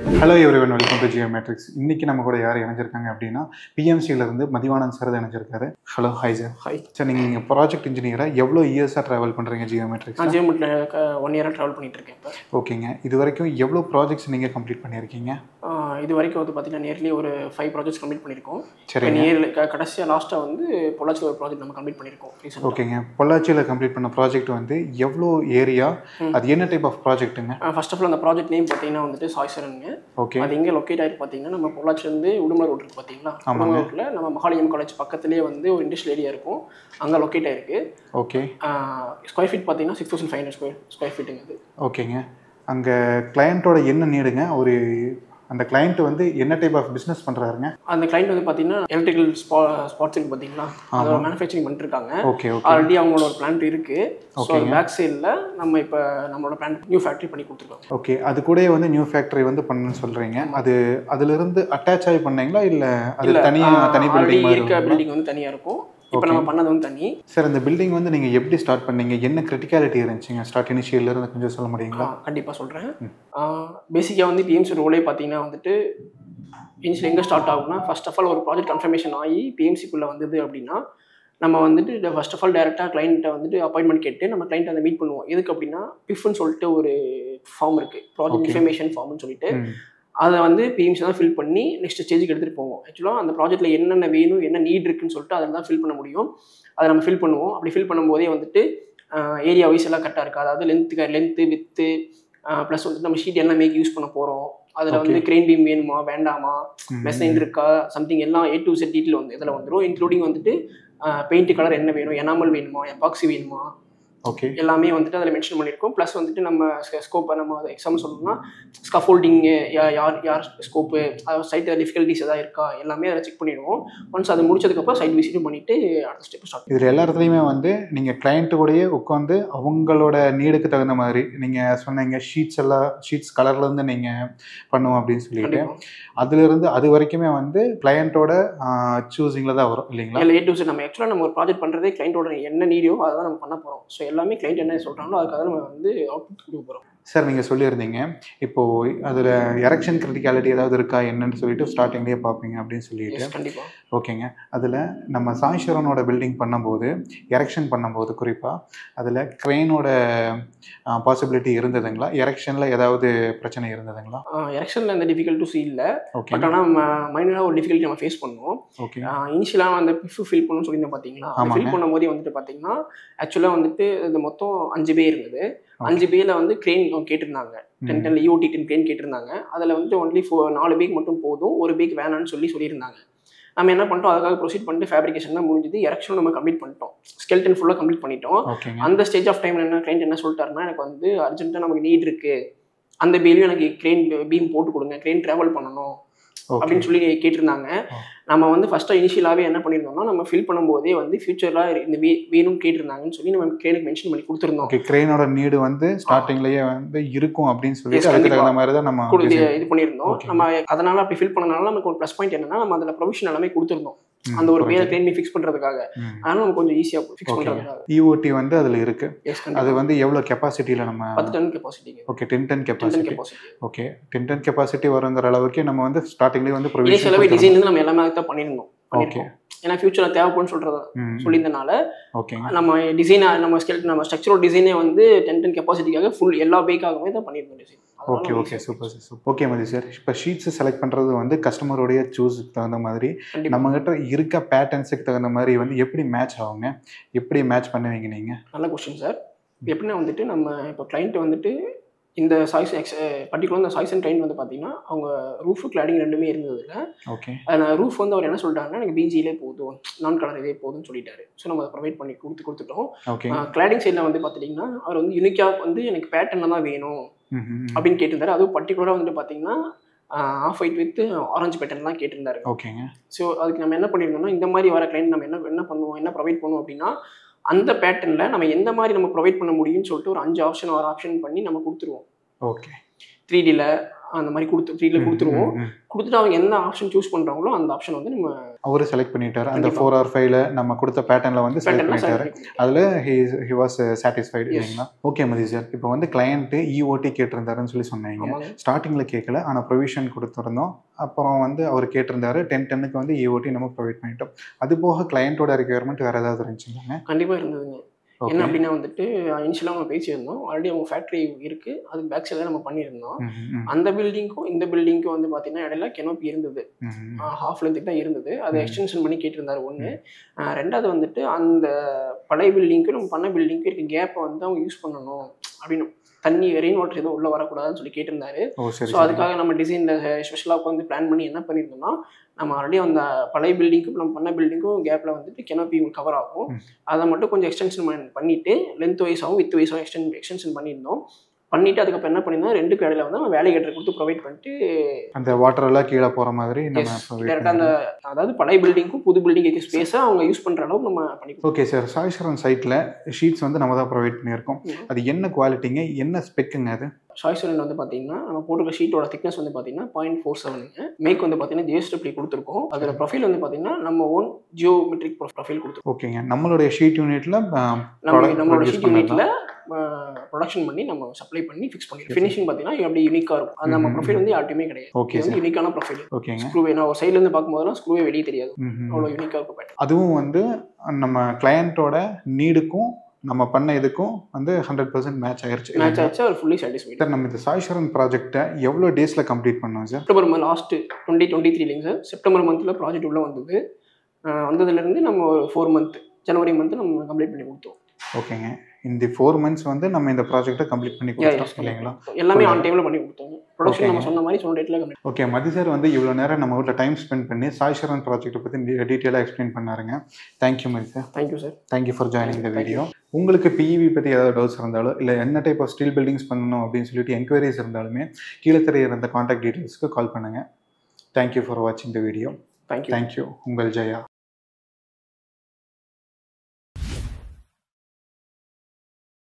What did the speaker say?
Hello everyone, welcome to Geometrics. இன்னைக்கு நம்ம கூட யார் இணைஞ்சிருக்காங்க அப்படின்னா பிஎம்சியிலேருந்து மதிவானந்த் சார் இணைஞ்சிருக்காரு. Hello, hi sir. Hi sir, நீங்கள் ப்ராஜெக்ட் இன்ஜினியராக எவ்வளோ இயர்ஸாக ட்ராவல் பண்ணுறீங்க ஜியோமெட்ரிக்ஸ்? நான் ஜியோமெட்ரிக் 1 இயராக ட்ராவல் பண்ணிட்டு இருக்கேன் இப்போ. ஓகேங்க. இது வரைக்கும் எவ்வளோ ப்ராஜெக்ட்ஸ் நீங்கள் கம்ப்ளீட் பண்ணியிருக்கீங்க? இது வரைக்கும் வந்து பார்த்தீங்கன்னா நியர்லி ஒரு 5 ப்ராஜெக்ட்ஸ் கம்ப்ளீட் பண்ணியிருக்கோம். சரி, கடைசியாக லாஸ்ட்டாக வந்து பொள்ளாச்சியில் ஒரு ப்ராஜெக்ட் நம்ம கம்ப்ளீட் பண்ணியிருக்கோம். ஓகேங்க. பொள்ளாச்சியில் கம்ப்ளீட் பண்ண ப்ராஜெக்ட் வந்து எவ்வளோ ஏரியா, அது என்ன டைப் ஆஃப் ப்ராஜெக்ட்டுங்க? ஃபர்ஸ்ட் ஆஃப் ஆல் அந்த ப்ராஜெக்ட் நேம் பார்த்தீங்கன்னா வந்துட்டு சாய்சரனுங்க. ஓகே. அது எங்கே லொக்கேட் ஆகிருக்கு பார்த்தீங்கன்னா நம்ம பொள்ளாச்சிலேருந்து உடுமலை ரோட் இருக்குது பார்த்தீங்களா? உடுமலை ரோட்டில் நம்ம மகாலியம் காலேஜ் பக்கத்துலேயே வந்து ஒரு இண்டஸ்ட்ரியல் ஏரியா இருக்கும், அங்கே லொக்கேட் ஆகிருக்கு. ஓகே. ஸ்கொயர் ஃபீட் பார்த்தீங்கன்னா 6500 ஸ்கொயர் ஃபீட்டுங்க அது. ஓகேங்க. அங்கே கிளையண்ட்டோட என்ன நீடுங்க? ஒரு அந்த கிளைண்ட் வந்து என்ன டைப் ஆஃப் பிஸ்னஸ் பண்ணுறாருங்க? அந்த கிளைண்ட் வந்து பார்த்தீங்கன்னா எலக்ட்ரிக்கல் ஸ்பாட்ஸ் இருக்குது பார்த்தீங்களா, அதோட மேனுஃபேக்சரிங் பண்ணிட்டுருக்காங்க. ஓகே. ஆல்ரெடி அவங்களோட ஒரு பிளான்ட் இருக்குது. ஸோ பேக் சைடில் நம்ம இப்போ நம்மளோட பிளான்ட் நியூ ஃபேக்ட்ரி பண்ணி கொடுத்துருக்கோம். ஓகே. அது கூட வந்து நியூ ஃபேக்ட்ரி வந்து பண்ணணும்னு சொல்கிறீங்க. அது அதிலிருந்து அட்டாச் ஆகி பண்ணீங்களா இல்லை அது தனி பில்டிங் இருக்க பில்டிங் வந்து தனியாக இருக்கும். இப்போ நம்ம பண்ணது வந்து தனி. சார், இந்த பில்டிங் வந்து நீங்கள் எப்படி ஸ்டார்ட் பண்ணீங்க? என்ன கிரிட்டிகாலிட்டி இருந்துச்சுங்க ஸ்டார்ட் இனிஷியல்லேருந்து கொஞ்சம் சொல்ல முடியுங்களா? கண்டிப்பாக சொல்கிறேன். பேசிக்காக வந்து பிஎம்சி ரோலே பார்த்தீங்கன்னா வந்துட்டு இனிஷியல் எங்கே ஸ்டார்ட் ஆகும்னா, ஃபர்ஸ்ட் ஆஃப் ஆல் ஒரு ப்ராஜெக்ட் கன்ஃபர்மேஷன் ஆகி பிஎம்சிக்குள்ளே வந்தது அப்படின்னா நம்ம வந்துட்டு ஃபர்ஸ்ட் ஆஃப் ஆல் டேரெக்டாக கிளைண்ட்டை வந்துட்டு அப்பாயின்மெண்ட் கேட்டு நம்ம கிளைண்ட் அதை மீட் பண்ணுவோம். எதுக்கு அப்படின்னா பிஃப்னு சொல்லிட்டு ஒரு ஃபார்ம் இருக்குது, ப்ராஜெக்ட் இன்ஃபர்மேஷன் ஃபார்ம்னு சொல்லிட்டு. அதை வந்து பிஎம்சி தான் ஃபில் பண்ணி நெக்ஸ்ட் ஸ்டேஜுக்கு எடுத்துகிட்டு போவோம். ஆக்சுவலாக அந்த ப்ராஜெக்ட்டில் என்னென்ன வேணும், என்ன நீட் இருக்குன்னு சொல்லிட்டு அதில் தான் ஃபில் பண்ண முடியும். அதை நம்ம ஃபில் பண்ணுவோம். அப்படி ஃபில் பண்ணும்போதே வந்துட்டு ஏரியா வைஸ் எல்லாம் கரெக்டாக இருக்கா, அதாவது லென்த்து வித்து ப்ளஸ் வந்துட்டு நம்ம ஷீட் என்ன மேக் யூஸ் பண்ண போகிறோம், அதில் வந்து கிரெயின் பீம் வேணுமா வேண்டாமா, மெசைன் இருக்கா, சம்திங் எல்லாம் A to Z டீட்டெயில் வந்து இதில் வந்துடும். இன்க்ளூடிங் வந்துட்டு பெயிண்ட் கலர் என்ன வேணும், எனாமல் வேணுமா, எபாக்சி வேணுமா, ஓகே, எல்லாமே வந்துட்டு அதில் மென்ஷன் பண்ணியிருக்கோம். ப்ளஸ் வந்துட்டு நம்ம ஸ்கோப்பை நம்ம எக்ஸாம்பிள் சொல்லணும்னா ஸ்கஃபோல்டிங்கு யார் ஸ்கோப்பு, சைட்டு டிஃபிகல்ட்டிஸ் எதாவது இருக்கா, எல்லாமே அதில் செக் பண்ணிடுவோம். ஒன்ஸ் அது முடிச்சதுக்கப்புறம் சைட் விசிட்டும் பண்ணிவிட்டு அடுத்த ஸ்டெப் ஸ்டார்ட். இதில் எல்லா இடத்துலையுமே வந்து நீங்கள் கிளைண்ட்டு கூடயே உட்காந்து அவங்களோட நீடுக்கு தகுந்த மாதிரி நீங்கள் சொன்னீங்க ஷீட்ஸ் கலர்லேருந்து நீங்கள் பண்ணுவோம் அப்படின்னு சொல்லிட்டு, அதுலேருந்து அது வரைக்குமே வந்து கிளையண்ட்டோட சூஸிங்கில் தான் வரும் இல்லைங்களா? இல்லை, A to Z நம்ம ஆக்சுவலாக நம்ம ஒரு ப்ராஜெக்ட் பண்ணுறதே கிளைண்ட்டோட என்ன நீடியோ அதை தான் நம்ம பண்ண போகிறோம். ஸோ எல்லாமே கிளைண்ட் என்ன சொல்கிறாங்களோ அதுக்காக நம்ம வந்து அவுட்புட் கொடுக்க போகிறோம். சார், நீங்கள் சொல்லியிருந்தீங்க இப்போது அதில் எரெக்ஷன் கிரிட்டிகாலிட்டி ஏதாவது இருக்கா என்னன்னு சொல்லிட்டு ஸ்டார்டிங்லேயே பார்ப்பீங்க அப்படின்னு சொல்லிட்டு. கண்டிப்பாக. ஓகேங்க. அதில் நம்ம சாய்சரனோட பில்டிங் பண்ணும்போது எரெக்ஷன் பண்ணும்போது குறிப்பாக அதில் க்ரெயினோட பாசிபிலிட்டி இருந்ததுங்களா? எரெக்ஷனில் ஏதாவது பிரச்சனை இருந்ததுங்களா? எரெக்ஷனில் எந்த டிஃபிகல்ட்டிஸ் இல்லை. ஓகே. பட் ஆனால் மைனராக ஒரு டிஃபிகல்ட்டி நம்ம ஃபேஸ் பண்ணோம். ஓகே. இனிஷியலாக அந்த பிஃப் ஃபில் பண்ணணும்னு சொல்லியிருந்தேன் பார்த்தீங்களா, ஃபில் பண்ணும்போதே வந்துட்டு பார்த்தீங்கன்னா ஆக்சுவலாக வந்துட்டு இது மொத்தம் 5 பே இருந்தது. 5 பேல வந்து கிரெயின் கேட்டிருந்தாங்க, 10 EOT 10 கிரெயின் கேட்டிருந்தாங்க. அதில் வந்து ஒன்லி 4 பேக் மட்டும் போதும், ஒரு பேக் வேணான்னு சொல்லியிருந்தாங்க. நம்ம என்ன பண்ணிட்டோம், அதுக்காக ப்ரொசீட் பண்ணிட்டு ஃபேப்ரிகேஷன் தான் முடிஞ்சது. எரெக்ஷன் நம்ம கம்ப்ளீட் பண்ணிட்டோம், ஸ்கெல்டன் ஃபுல்லாக கம்ப்ளீட் பண்ணிட்டோம். அந்த ஸ்டேஜ் ஆஃப் டைம் என்ன கிளைண்ட் என்ன சொல்லிட்டாருன்னா, எனக்கு வந்து அர்ஜென்ட்டாக நமக்கு நீட் இருக்குது, அந்த பேலையும் எனக்கு கிரெயின் பீம் போட்டு கொடுங்க, கிரெயின் ட்ராவல் பண்ணணும் அப்படின்னு சொல்லி கேட்டிருந்தாங்க. நம்ம வந்து ஃபர்ஸ்ட்டாக இனிஷியலாகவே என்ன பண்ணியிருந்தோம்னா, நம்ம ஃபில் பண்ணும்போதே வந்து ஃபியூச்சரில் இந்த வேணும்னு கேட்டிருந்தாங்கன்னு சொல்லி நம்ம கிரெயினுக்கு மென்ஷன் பண்ணி கொடுத்துருந்தோம். ஓகே. கிரெயினோட நீடு வந்து ஸ்டார்டிங்லேயே வந்து இருக்கும் அப்படின்னு சொல்லி அதுக்கு தகுந்த மாதிரி தான் நம்ம இது பண்ணியிருந்தோம். நம்ம அதனால் அப்படி ஃபில் பண்ணனால நமக்கு ஒரு ப்ளஸ் பாயிண்ட் என்னன்னா, நம்ம அதில் ப்ரொவிஷன் எல்லாமே கொடுத்துருந்தோம் அந்த ஒரு பேரை கிரெயின் ஃபிக்ஸ் பண்ணுறதுக்காக. அதனால நம்ம கொஞ்சம் ஈஸியாக ஃபிக்ஸ் பண்ணுறதுக்காக. EOT வந்து அதில் இருக்கு. அது வந்து எவ்வளோ கெப்பாசிட்டியில் நம்ம 10 ton capacity. Okay. 10 ton capacity. Okay. 10 ton capacity வருங்கிற அளவுக்கு நம்ம வந்து ஸ்டார்டிங்லேயே வந்து ப்ரொவிஷன் டிசைன் நம்ம எல்லாமே தான் பண்ணியிருந்தோம். ஏன்னா ஃபியூச்சரில் தேவைப்படுன்னு சொல்லியிருந்தனால நம்ம டிசைனை நம்ம ஸ்ட்ரக்சரல் டிசைனே வந்து 10 டன் கெப்பாசிட்டிக்காக ஃபுல் எல்லா பேக்காகவே தான் பண்ணியிருந்தோம் design. Okay. Okay. Super super. Okay Mathi sir, இப்போ ஷீட்ஸை செலக்ட் பண்ணுறது வந்து கஸ்டமருடைய சூஸுக்கு தகுந்த மாதிரி நம்மகிட்ட இருக்க பேட்டர்ன்ஸுக்கு தகுந்த மாதிரி வந்து எப்படி மேட்ச் ஆகுங்க, எப்படி மேட்ச் பண்ணுவீங்க நீங்கள்? நல்ல கொஸ்டின் சார். எப்படின்னா வந்துட்டு நம்ம இப்போ கிளைண்ட் வந்துட்டு இந்த சாய்ஸ் பர்டிகுலர் இந்த சாய்ஸ் அண்ட் கிளைண்ட் வந்து பார்த்தீங்கன்னா அவங்க ரூஃபு கிளாடிங் ரெண்டுமே இருந்ததில்ல. ஓகே. ரூஃப் வந்து அவர் என்ன சொல்லிட்டாருன்னா, எனக்கு பிஜியிலே போதும், நான் கலர் இதே போதும்னு சொல்லிட்டாரு. ஸோ நம்ம அதை ப்ரொவைட் பண்ணி கொடுத்துட்டோம். கிளாடிங் சைடில் வந்து பார்த்துட்டிங்கன்னா அவர் வந்து யூனிக்காக வந்து எனக்கு பேட்டர்னில் தான் வேணும் அப்படின்னு கேட்டிருந்தாரு. அதுவும் பர்டிகுலராக வந்துட்டு பார்த்தீங்கன்னா off white with orange pattern தான் கேட்டிருந்தாரு. ஓகேங்க. ஸோ அதுக்கு நம்ம என்ன பண்ணியிருந்தோம்னா, இந்த மாதிரி வர கிளைண்ட் நம்ம என்ன பண்ணுவோம், என்ன ப்ரொவைட் பண்ணுவோம் அப்படின்னா, அந்த பேட்டர்னில் நம்ம எந்த மாதிரி நம்ம ப்ரொவைட் பண்ண முடியும்னு சொல்லிட்டு ஒரு 5 ஆப்ஷன் 6 ஆப்ஷன் பண்ணி நம்ம கொடுத்துருவோம். ஓகே. 3Dயில் அந்த மாதிரி ஃப்ரீல கொடுத்துருவோம். கொடுத்துட்டு அவங்க என்ன ஆப்ஷன் சூஸ் பண்ணுறாங்களோ அந்த ஆப்ஷன் வந்து நம்ம அவரு செலக்ட் பண்ணிட்டாரு. அந்த 4 or 5ல நம்ம கொடுத்த பேட்டர்ன்ல வந்து செலக்ட் பண்ணிட்டாரு. அதில் he was satisfied இல்லைங்களா? ஓகே மதி சார், இப்போ வந்து கிளையண்ட்டு இஓடி கேட்டிருந்தாருன்னு சொல்லி சொன்னீங்க. ஸ்டார்டிங்கில் கேட்கல, ஆனால் ப்ரொவிஷன் கொடுத்துருந்தோம். அப்புறம் வந்து அவர் கேட்டிருந்தாரு 10-10க்கு வந்து இஓடி நம்ம ப்ரொவைட் பண்ணிட்டோம். அது போக கிளையண்ட்டோட ரெக்யர்மெண்ட் வேறு ஏதாவது இருந்துச்சுங்க? கண்டிப்பாக இருந்ததுங்க. என்ன அப்படின்னா வந்துட்டு இனிஷியலாக நம்ம பேசியிருந்தோம். ஆல்ரெடி அவங்க ஃபேக்ட்ரி இருக்குது, அதுக்கு பேக் சைடில் நம்ம பண்ணியிருந்தோம். அந்த பில்டிங்க்கும் இந்த பில்டிங்க்கும் வந்து பார்த்தீங்கன்னா இடையில கெனோப்பி இருந்தது, ஹாஃப் லென்த்துக்கு தான் இருந்தது. அதை எக்ஸ்டென்ஷன் பண்ணி கேட்டிருந்தாரு ஒன்று. ரெண்டாவது வந்துட்டு அந்த பழைய பில்டிங்க்கும் நம்ம பண்ண பில்டிங்க்கும் இருக்க கேப்பை வந்து அவங்க யூஸ் பண்ணணும் அப்படின்னு, தண்ணி ரெயின் வாட்டர் எதுவும் உள்ளே வரக்கூடாதுன்னு சொல்லி கேட்டிருந்தாரு. ஸோ அதுக்காக நம்ம டிசைனில் ஸ்பெஷலாக வந்து பிளான் பண்ணி என்ன பண்ணியிருந்தோம்னா, நம்ம ஆல்ரெடி அந்த பழைய பில்டிங்க்கும் நம்ம பண்ண பில்டிங்க்கும் கேப்பில் வந்துட்டு கெனோப்பி கவர் ஆகும், அதை மட்டும் கொஞ்சம் எக்ஸ்டென்ஷன் பண்ணிவிட்டு லென்த் வைஸாகவும் வித் வைஸாகவும் எக்ஸ்டென்ஷன் பண்ணியிருந்தோம். பண்ணிவிட்டு அதுக்கப்புறம் என்ன பண்ணியிருந்தோம், 2க்கு இடையில வந்து நம்ம வேலைகேட்டர் கொடுத்து ப்ரொவைட் பண்ணிட்டு அந்த வாட்டர் எல்லாம் கீழே போகிற மாதிரி டேரெக்டாக அந்த அதாவது பழைய பில்டிங்க்கும் புது பில்டிங் இருக்க ஸ்பேஸை அவங்க யூஸ் பண்ணுற அளவுக்கு நம்ம பண்ணிக்கலாம். ஓகே சார், சாய் சரவணன் சைட்டில் ஷீட்ஸ் வந்து நம்ம தான் ப்ரொவைட் பண்ணியிருக்கோம். அது என்ன குவாலிட்டிங்க, என்ன ஸ்பெக்குங்க? அது சாய் சரவணன் வந்து பார்த்தீங்கன்னா நம்ம போட்டுருக்க ஷீட்டோட திக்னஸ் வந்து பார்த்தீங்கன்னா 0.47ங்க. மேக் வந்து பார்த்தீங்கன்னா ஜிஎஸ்டபிள்யூ கொடுத்துருக்கோம். அதில் ப்ரொஃபைல் வந்து பார்த்தீங்கன்னா நம்ம ஓன் ஜியோமெட்ரிக் ப்ரொஃபைல் கொடுத்துருக்கோம். ஓகேங்க, நம்மளுடைய ஷீட் யூனிட்டில் நம்மளோட ஷீட் யூனிட்டில் ப்ரொடக்ஷன் பண்ணி நம்ம சப்ளை பண்ணி ஃபிக்ஸ் பண்ணி ஃபினிஷிங் பார்த்தீங்கன்னா அப்படியே யூனிக்காக இருக்கும். அது நம்ம ப்ரொஃபைல் வந்து யார்ட்டுமே கிடையாது. ஓகே, வந்து யூனிக்கான ப்ரொஃபைல். ஓகேங்க, ஸ்க்ரூவே நான் ஒரு சைட்லேருந்து பார்க்கும்போதெல்லாம் ஸ்க்ரூவே வெளியே தெரியாது, அவ்வளோ யூனிக்காக இருக்கும். அதுவும் வந்து நம்ம கிளையண்ட்டோட நீடுக்கும் நம்ம பண்ண இதுக்கும் வந்து 100% மேட்ச் ஆயிடுச்சு. அவர் ஃபுல்லி சாட்டிஸ்ஃபைட். சார், நம்ம இந்த சாய் சரவணன் ப்ராஜெக்ட்டை எவ்வளோ டேஸில் கம்ப்ளீட் பண்ணோம் சார்? செப்டம்பர் லாஸ்ட்டு 2023லிங்க சார். செப்டம்பர் மந்தில் ப்ராஜெக்ட் உள்ளே வந்தது. வந்ததுலேருந்து நம்ம 4 மந்த் ஜனவரி மந்த் நம்ம கம்ப்ளீட் பண்ணி கொடுத்தோம். ஓகேங்க, இந்த 4 மந்த்ஸ் வந்து நம்ம இந்த ப்ராஜெக்ட்டை கம்ப்ளீட் பண்ணி கொடுத்தோம் இல்லைங்களா? எல்லாமே ஆன் டைமில் பண்ணி கொடுத்தோம். ப்ரொடக்ஷன் நம்ம சொன்ன மாதிரி சொன்ன டேட்டில் கம்ப்ளீட். ஓகே, மதி சார் வந்து இவ்வளோ நேரம் நம்ம வீட்டில் டைம் ஸ்பெண்ட் பண்ணி சாய் சரவணன் ப்ராஜெக்ட்டை பற்றி டீட்டெயிலாக எக்ஸ்பிளைன் பண்ணாருங்க. Thank you Mathi sir. Thank you sir. Thank you for joining the video. உங்களுக்கு பிஇவி பற்றி ஏதாவது டவுட்ஸ் இருந்தாலும் இல்லை என்ன டைப் ஆஃப் ஸ்டீல் பில்டிங்ஸ் பண்ணணும் அப்படின்னு சொல்லிட்டு என்கொயரிஸ் இருந்தாலுமே கீழே தெரியற அந்த கான்டாக்ட் டீட்டெயில்ஸ்க்கு கால் பண்ணுங்கள். தேங்க்யூ ஃபார் வாட்சிங் த வீடியோ. தேங்க்யூ. உங்கள் ஜெயா.